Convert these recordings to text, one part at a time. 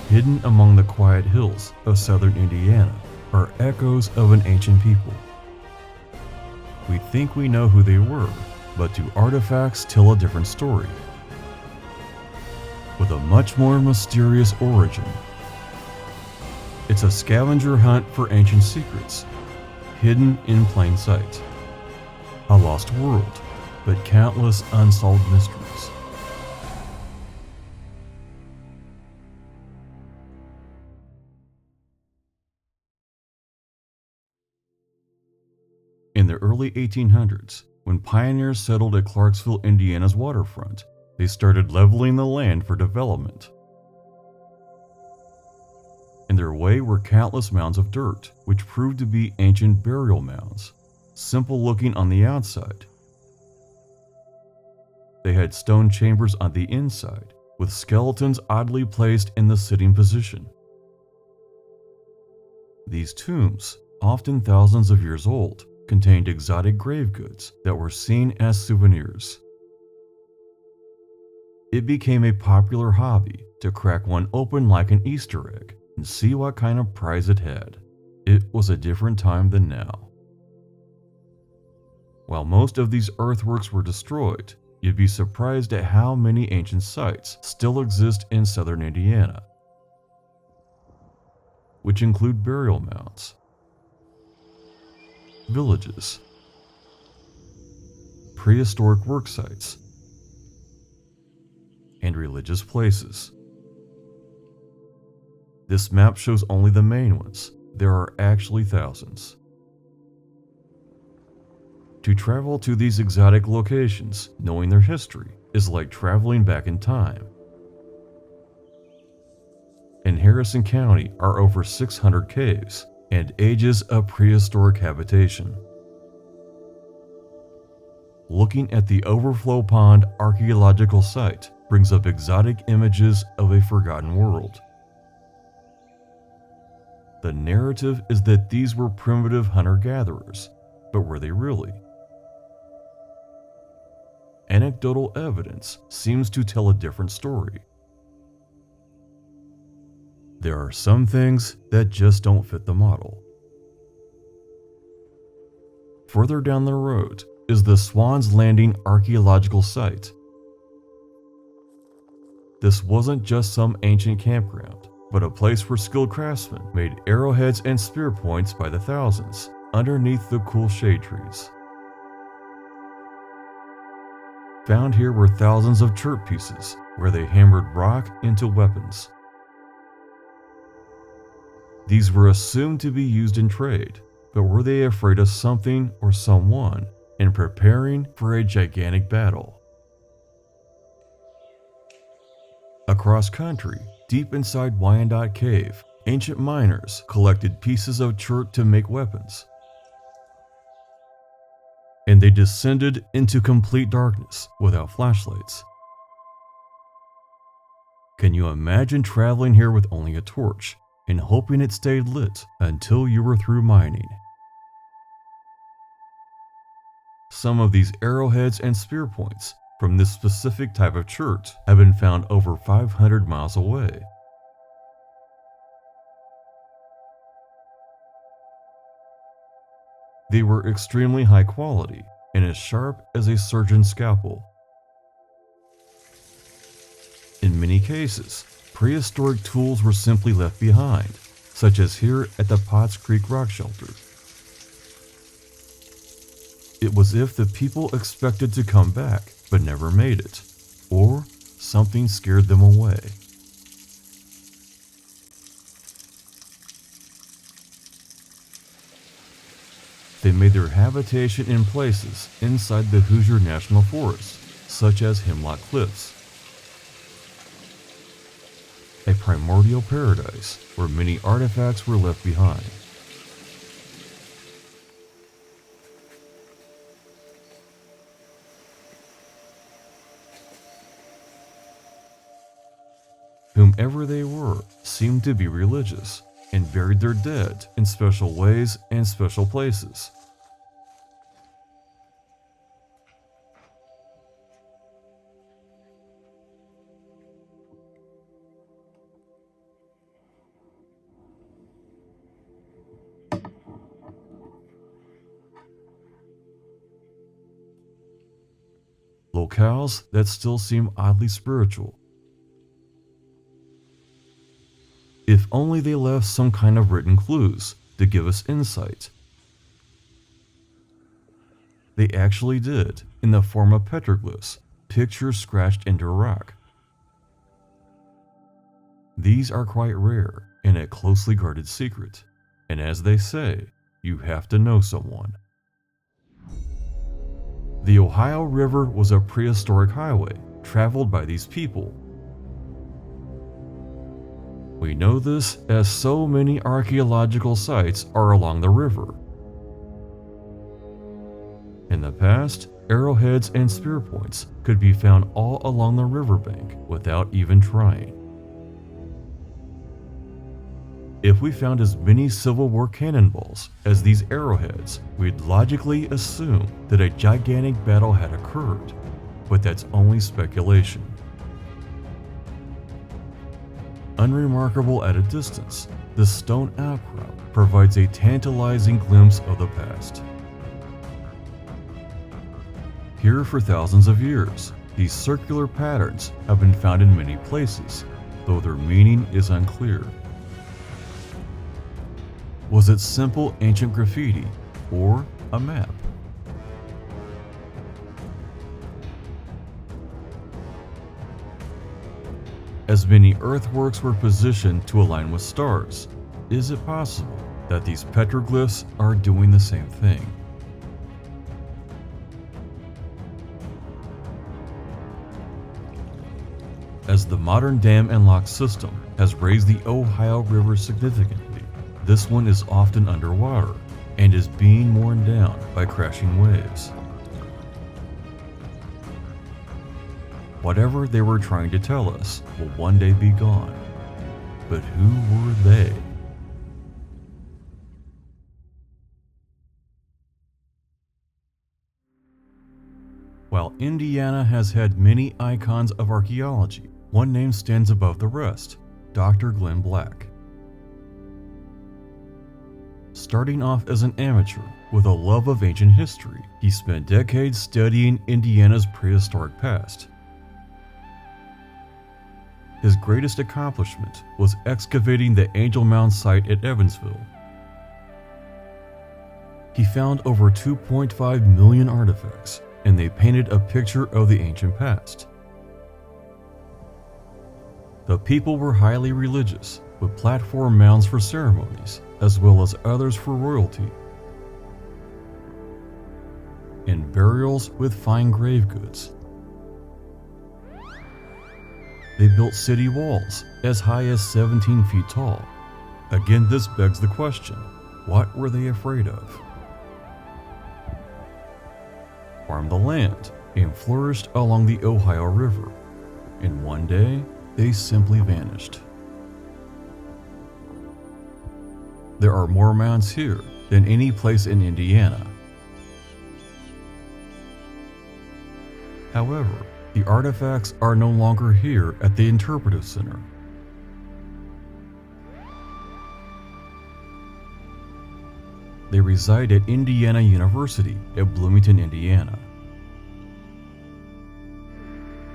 Hidden among the quiet hills of southern Indiana are echoes of an ancient people. We think we know who they were, but do artifacts tell a different story? With a much more mysterious origin. It's a scavenger hunt for ancient secrets, hidden in plain sight. A lost world, but countless unsolved mysteries. In the early 1800s, when pioneers settled at Clarksville, Indiana's waterfront, they started leveling the land for development. In their way were countless mounds of dirt, which proved to be ancient burial mounds, simple looking on the outside. They had stone chambers on the inside, with skeletons oddly placed in the sitting position. These tombs, often thousands of years old, contained exotic grave goods that were seen as souvenirs. It became a popular hobby to crack one open like an Easter egg and see what kind of prize it had. It was a different time than now. While most of these earthworks were destroyed, you'd be surprised at how many ancient sites still exist in southern Indiana, which include burial mounds, villages, prehistoric work sites, and religious places. This map shows only the main ones. There are actually thousands. To travel to these exotic locations, knowing their history, is like traveling back in time. In Harrison County are over 600 caves and ages of prehistoric habitation. Looking at the Overflow Pond archaeological site brings up exotic images of a forgotten world. The narrative is that these were primitive hunter-gatherers, but were they really? Anecdotal evidence seems to tell a different story. There are some things that just don't fit the model. Further down the road is the Swan's Landing archaeological site. This wasn't just some ancient campground, but a place where skilled craftsmen made arrowheads and spear points by the thousands underneath the cool shade trees. Found here were thousands of chert pieces where they hammered rock into weapons. These were assumed to be used in trade, but were they afraid of something or someone and preparing for a gigantic battle? Across country, deep inside Wyandotte Cave, ancient miners collected pieces of chert to make weapons. And they descended into complete darkness without flashlights. Can you imagine traveling here with only a torch and hoping it stayed lit until you were through mining? Some of these arrowheads and spear points from this specific type of chert have been found over 500 miles away. They were extremely high quality and as sharp as a surgeon's scalpel. In many cases, prehistoric tools were simply left behind, such as here at the Potts Creek Rock Shelter. It was as if the people expected to come back but never made it, or something scared them away. They made their habitation in places inside the Hoosier National Forest, such as Hemlock Cliffs, a primordial paradise where many artifacts were left behind. Whomever they were seemed to be religious and buried their dead in special ways and special places. locales that still seem oddly spiritual. If only they left some kind of written clues to give us insight. They actually did, in the form of petroglyphs, pictures scratched into rock. These are quite rare and a closely guarded secret, and as they say, you have to know someone. The Ohio River was a prehistoric highway traveled by these people. We know this as so many archaeological sites are along the river. In the past, arrowheads and spear points could be found all along the riverbank without even trying. If we found as many Civil War cannonballs as these arrowheads, we'd logically assume that a gigantic battle had occurred, but that's only speculation. Unremarkable at a distance, the stone outcrop provides a tantalizing glimpse of the past. Here for thousands of years, these circular patterns have been found in many places, though their meaning is unclear. Was it simple ancient graffiti or a map? As many earthworks were positioned to align with stars, is it possible that these petroglyphs are doing the same thing? As the modern dam and lock system has raised the Ohio River significantly, this one is often underwater and is being worn down by crashing waves. Whatever they were trying to tell us will one day be gone. But who were they? While Indiana has had many icons of archaeology, one name stands above the rest: Dr. Glenn Black. Starting off as an amateur with a love of ancient history, he spent decades studying Indiana's prehistoric past. His greatest accomplishment was excavating the Angel Mound site at Evansville. He found over 2.5 million artifacts, and they painted a picture of the ancient past. The people were highly religious, with platform mounds for ceremonies, as well as others for royalty, and burials with fine grave goods. They built city walls as high as 17 feet tall. Again, this begs the question, what were they afraid of? Farmed the land and flourished along the Ohio River, and one day they simply vanished. There are more mounds here than any place in Indiana. However, the artifacts are no longer here at the Interpretive Center. They reside at Indiana University at Bloomington, Indiana.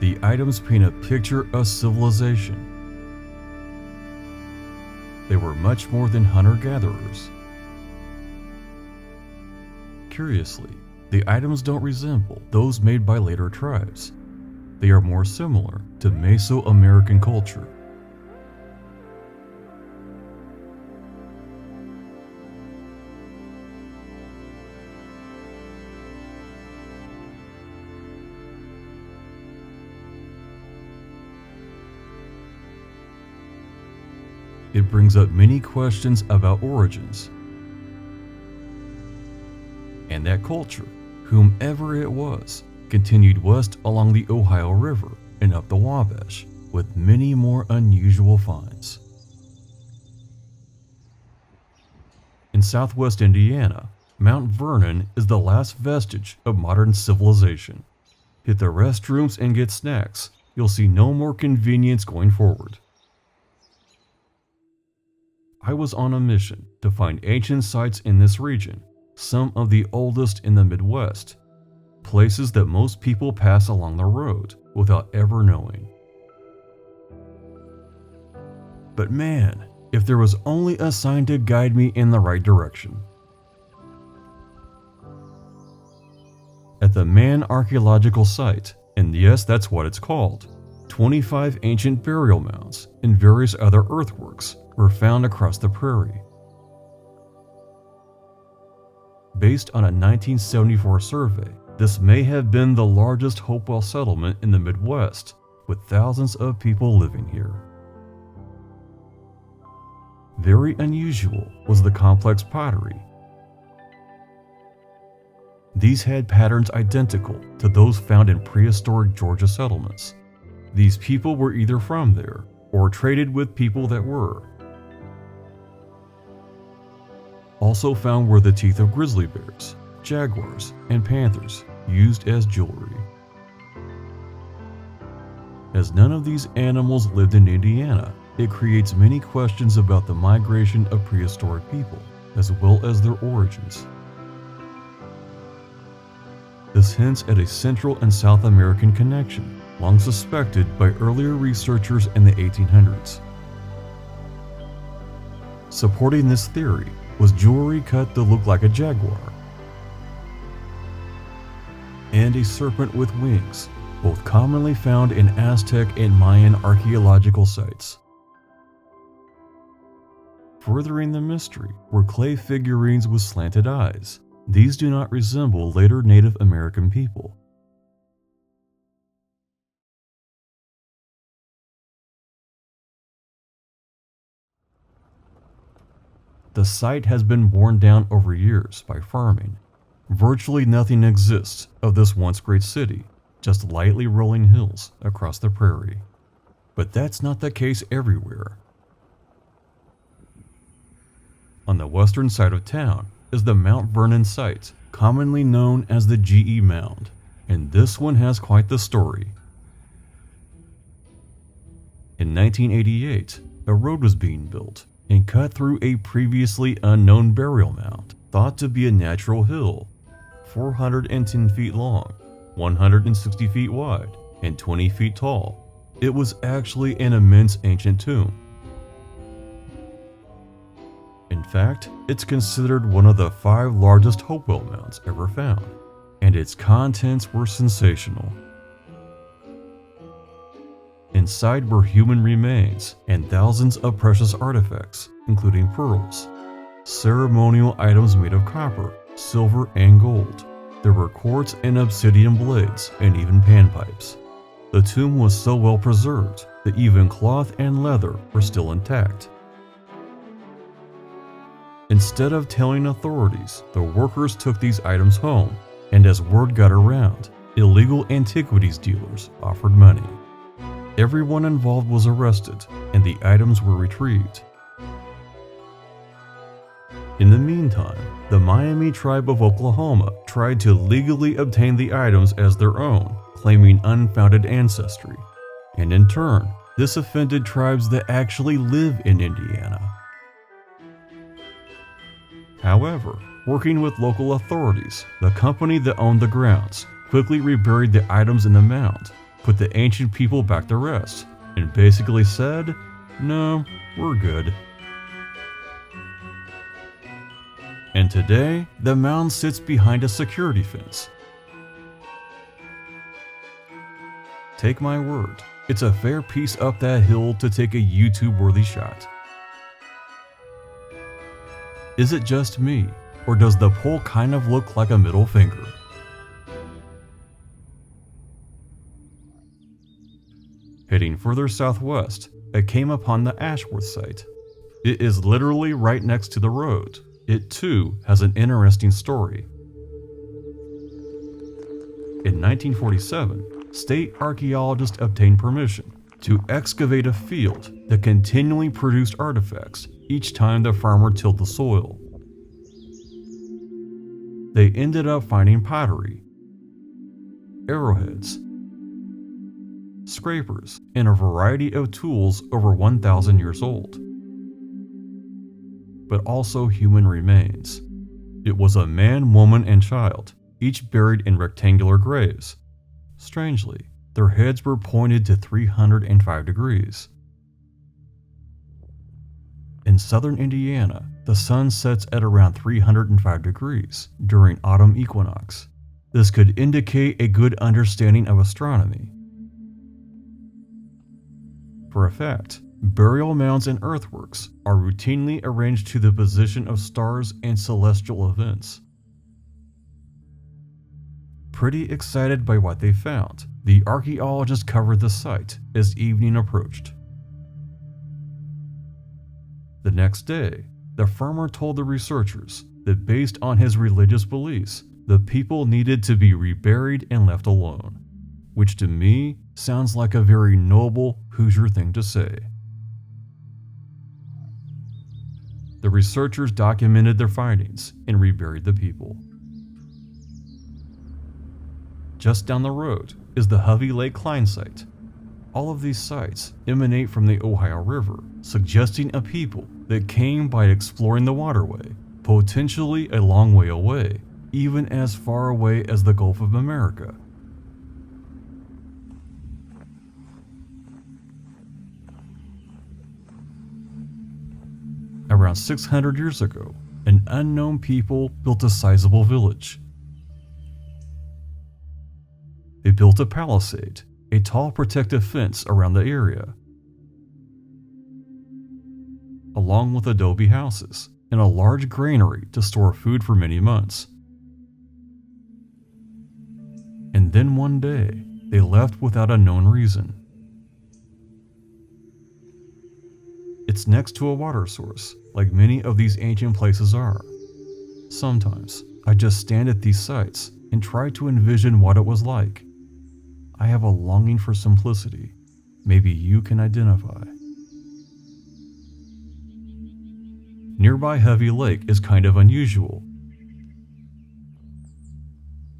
The items paint a picture of civilization. They were much more than hunter-gatherers. Curiously, the items don't resemble those made by later tribes. They are more similar to Mesoamerican culture. It brings up many questions about origins and that culture, whomever it was, continued west along the Ohio River and up the Wabash with many more unusual finds. In southwest Indiana, Mount Vernon is the last vestige of modern civilization. Hit the restrooms and get snacks. You'll see no more convenience going forward. I was on a mission to find ancient sites in this region, some of the oldest in the Midwest. places that most people pass along the road without ever knowing. But man, if there was only a sign to guide me in the right direction. At the Man Archaeological Site, and yes, that's what it's called, 25 ancient burial mounds and various other earthworks were found across the prairie. Based on a 1974 survey, this may have been the largest Hopewell settlement in the Midwest, with thousands of people living here. Very unusual was the complex pottery. These had patterns identical to those found in prehistoric Georgia settlements. These people were either from there or traded with people that were. Also found were the teeth of grizzly bears, jaguars, and panthers used as jewelry. As none of these animals lived in Indiana, it creates many questions about the migration of prehistoric people, as well as their origins. This hints at a Central and South American connection, long suspected by earlier researchers in the 1800s. Supporting this theory was jewelry cut to look like a jaguar and a serpent with wings, both commonly found in Aztec and Mayan archaeological sites. Furthering the mystery were clay figurines with slanted eyes. These do not resemble later Native American people. The site has been worn down over years by farming. Virtually nothing exists of this once great city, just lightly rolling hills across the prairie. But that's not the case everywhere. On the western side of town is the Mount Vernon site, commonly known as the GE Mound, and this one has quite the story. In 1988, a road was being built and cut through a previously unknown burial mound, thought to be a natural hill, 410 feet long, 160 feet wide, and 20 feet tall. It was actually an immense ancient tomb. In fact, it's considered one of the 5 largest Hopewell mounds ever found, and its contents were sensational. Inside were human remains and thousands of precious artifacts, including pearls, ceremonial items made of copper, silver, and gold. There were quartz and obsidian blades, and even panpipes. The tomb was so well preserved that even cloth and leather were still intact. Instead of telling authorities, the workers took these items home, and as word got around, illegal antiquities dealers offered money. Everyone involved was arrested, and the items were retrieved. In the meantime, the Miami tribe of Oklahoma tried to legally obtain the items as their own, claiming unfounded ancestry, and in turn, this offended tribes that actually live in Indiana. However, working with local authorities, the company that owned the grounds quickly reburied the items in the mound, put the ancient people back to rest, and basically said, "No, we're good." And today, the mound sits behind a security fence. Take my word, it's a fair piece up that hill to take a YouTube-worthy shot. Is it just me, or does the pole kind of look like a middle finger? Heading further southwest, I came upon the Ashworth site. It is literally right next to the road. It too has an interesting story. In 1947, state archaeologists obtained permission to excavate a field that continually produced artifacts each time the farmer tilled the soil. They ended up finding pottery, arrowheads, scrapers, and a variety of tools over 1,000 years old. But also human remains. It was a man, woman, and child, each buried in rectangular graves. Strangely, their heads were pointed to 305 degrees. In southern Indiana, the sun sets at around 305 degrees during autumn equinox. This could indicate a good understanding of astronomy. For a fact, burial mounds and earthworks are routinely arranged to the position of stars and celestial events. Pretty excited by what they found, the archaeologists covered the site as evening approached. The next day, the farmer told the researchers that based on his religious beliefs, the people needed to be reburied and left alone, which to me sounds like a very noble Hoosier thing to say. The researchers documented their findings and reburied the people. Just down the road is the Lake Klein site. All of these sites emanate from the Ohio River, suggesting a people that came by exploring the waterway, potentially a long way away, even as far away as the Gulf of America. Around 600 years ago, an unknown people built a sizable village. They built a palisade, a tall protective fence around the area, along with adobe houses and a large granary to store food for many months. And then one day, they left without a known reason. It's next to a water source, like many of these ancient places are. Sometimes, I just stand at these sites and try to envision what it was like. I have a longing for simplicity. Maybe you can identify. Nearby Heavy Lake is kind of unusual.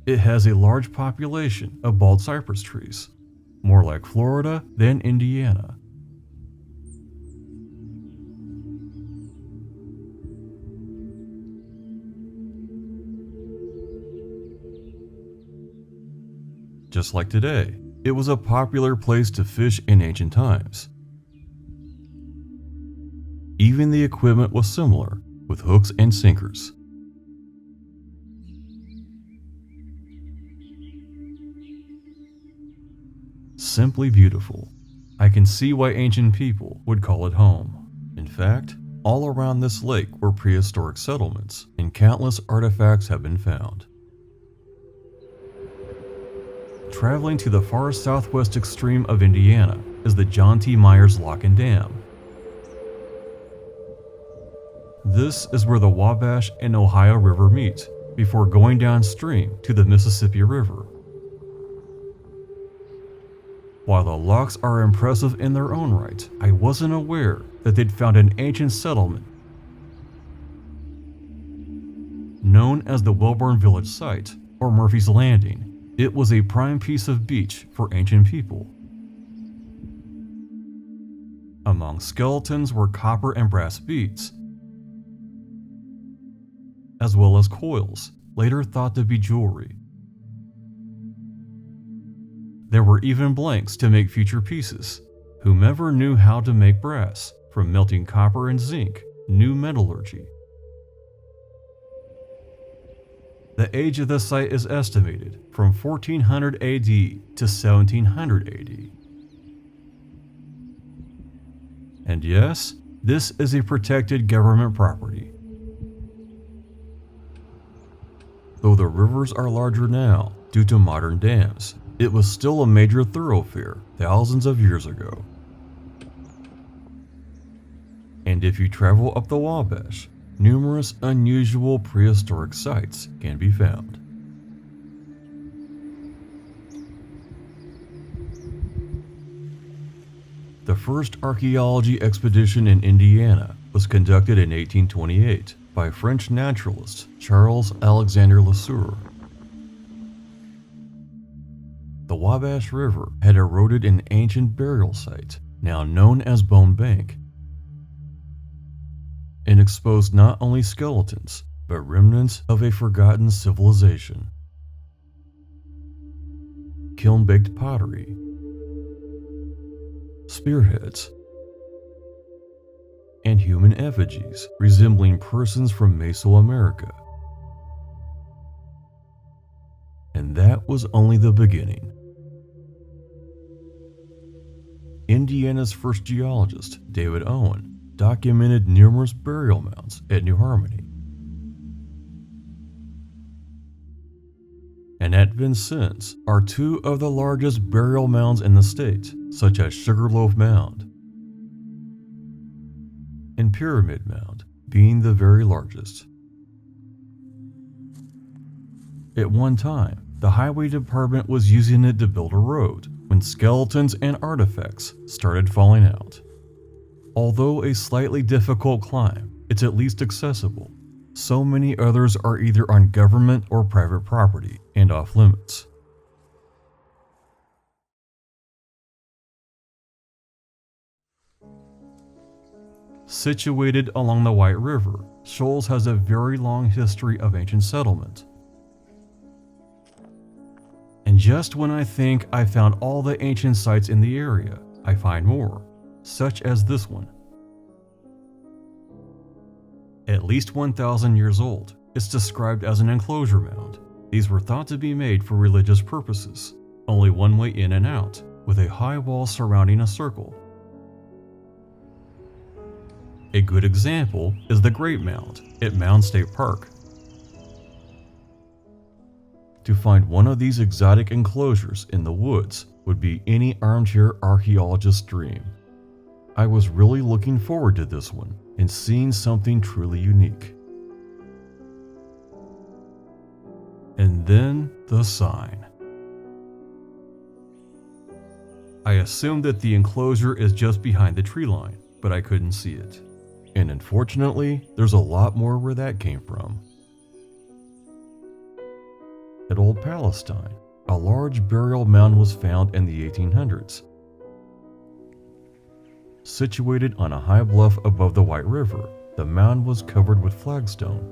It has a large population of bald cypress trees, more like Florida than Indiana. Just like today, it was a popular place to fish in ancient times. Even the equipment was similar, with hooks and sinkers. Simply beautiful. I can see why ancient people would call it home. In fact, all around this lake were prehistoric settlements, and countless artifacts have been found. Traveling to the far southwest extreme of Indiana is the John T. Myers Lock and Dam. This is where the Wabash and Ohio River meet before going downstream to the Mississippi River. While the locks are impressive in their own right, I wasn't aware that they'd found an ancient settlement known as the Wellborn Village Site, or Murphy's Landing. It was a prime piece of beach for ancient people. Among skeletons were copper and brass beads, as well as coils, later thought to be jewelry. There were even blanks to make future pieces. Whomever knew how to make brass, from melting copper and zinc, knew metallurgy. The age of the site is estimated from 1400 AD to 1700 AD. And yes, this is a protected government property. Though the rivers are larger now due to modern dams, it was still a major thoroughfare thousands of years ago. And if you travel up the Wabash, numerous unusual prehistoric sites can be found. The first archaeology expedition in Indiana was conducted in 1828 by French naturalist Charles Alexander Lesueur. The Wabash River had eroded an ancient burial site, now known as Bone Bank, and exposed not only skeletons, but remnants of a forgotten civilization. kiln-baked pottery, spearheads, and human effigies resembling persons from Mesoamerica. And that was only the beginning. Indiana's first geologist, David Owen, documented numerous burial mounds at New Harmony. And at Vincennes are two of the largest burial mounds in the state, such as Sugarloaf Mound and Pyramid Mound, being the very largest. At one time, the highway department was using it to build a road when skeletons and artifacts started falling out. Although a slightly difficult climb, it's at least accessible. So many others are either on government or private property and off limits. Situated along the White River, Shoals has a very long history of ancient settlement. And just when I think I found all the ancient sites in the area, I find more, such as this one. At least 1,000 years old, it's described as an enclosure mound. These were thought to be made for religious purposes, only one way in and out, with a high wall surrounding a circle. A good example is the Great Mound at Mound State Park. To find one of these exotic enclosures in the woods would be any armchair archaeologist's dream. I was really looking forward to this one and seeing something truly unique. And then the sign. I assumed that the enclosure is just behind the tree line, but I couldn't see it. And unfortunately, there's a lot more where that came from. At Old Palestine, a large burial mound was found in the 1800s. Situated on a high bluff above the White River, the mound was covered with flagstone.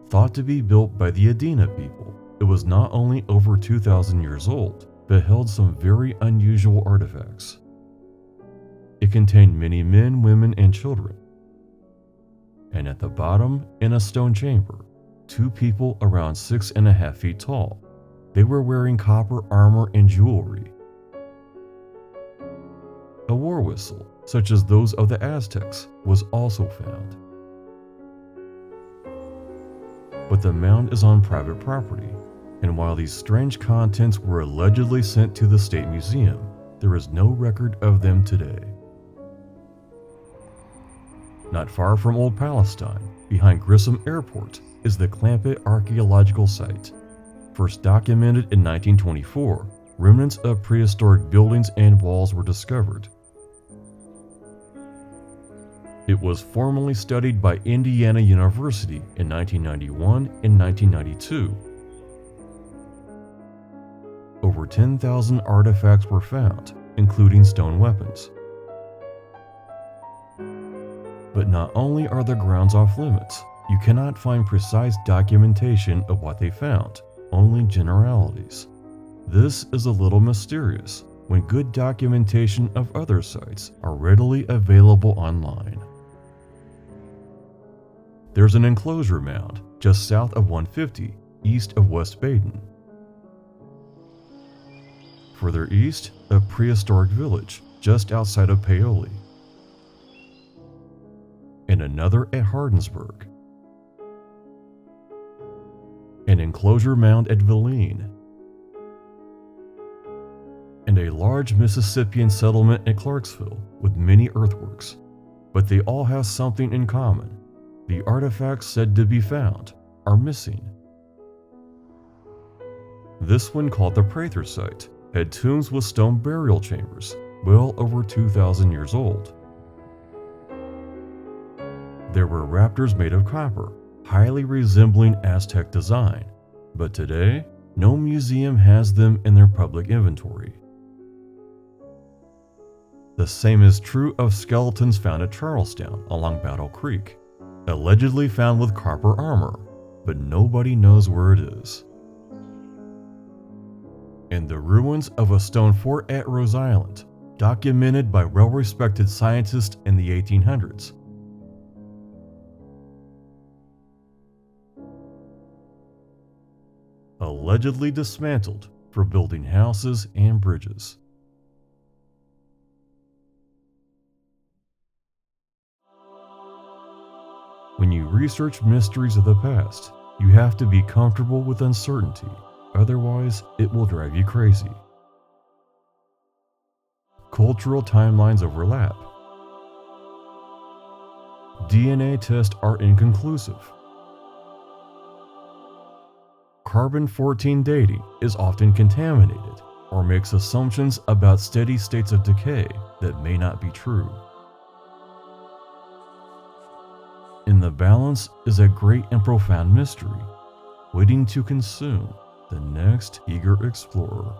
Thought to be built by the Adena people, it was not only over 2,000 years old, but held some very unusual artifacts. It contained many men, women, and children. And at the bottom, in a stone chamber, two people around 6.5 feet tall. They were wearing copper armor and jewelry. A war whistle, such as those of the Aztecs, was also found. But the mound is on private property, and while these strange contents were allegedly sent to the State Museum, there is no record of them today. Not far from Old Palestine, behind Grissom Airport, is the Clampett Archaeological Site. First documented in 1924, remnants of prehistoric buildings and walls were discovered. It was formally studied by Indiana University in 1991 and 1992. Over 10,000 artifacts were found, including stone weapons. But not only are the grounds off limits, you cannot find precise documentation of what they found, only generalities. This is a little mysterious when good documentation of other sites are readily available online. There's an enclosure mound just south of 150, east of West Baden. Further east, a prehistoric village just outside of Paoli. And another at Hardinsburg. An enclosure mound at Villeen. And a large Mississippian settlement at Clarksville with many earthworks. But they all have something in common. The artifacts said to be found are missing. This one, called the Prather site, had tombs with stone burial chambers, well over 2,000 years old. There were raptors made of copper, highly resembling Aztec design, but today, no museum has them in their public inventory. The same is true of skeletons found at Charlestown along Battle Creek, allegedly found with copper armor, but nobody knows where it is. and the ruins of a stone fort at Rose Island, documented by well-respected scientists in the 1800s. Allegedly dismantled for building houses and bridges. When you research mysteries of the past, you have to be comfortable with uncertainty, otherwise it will drive you crazy. Cultural timelines overlap. DNA tests are inconclusive. Carbon-14 dating is often contaminated or makes assumptions about steady states of decay that may not be true. In the balance is a great and profound mystery, waiting to consume the next eager explorer.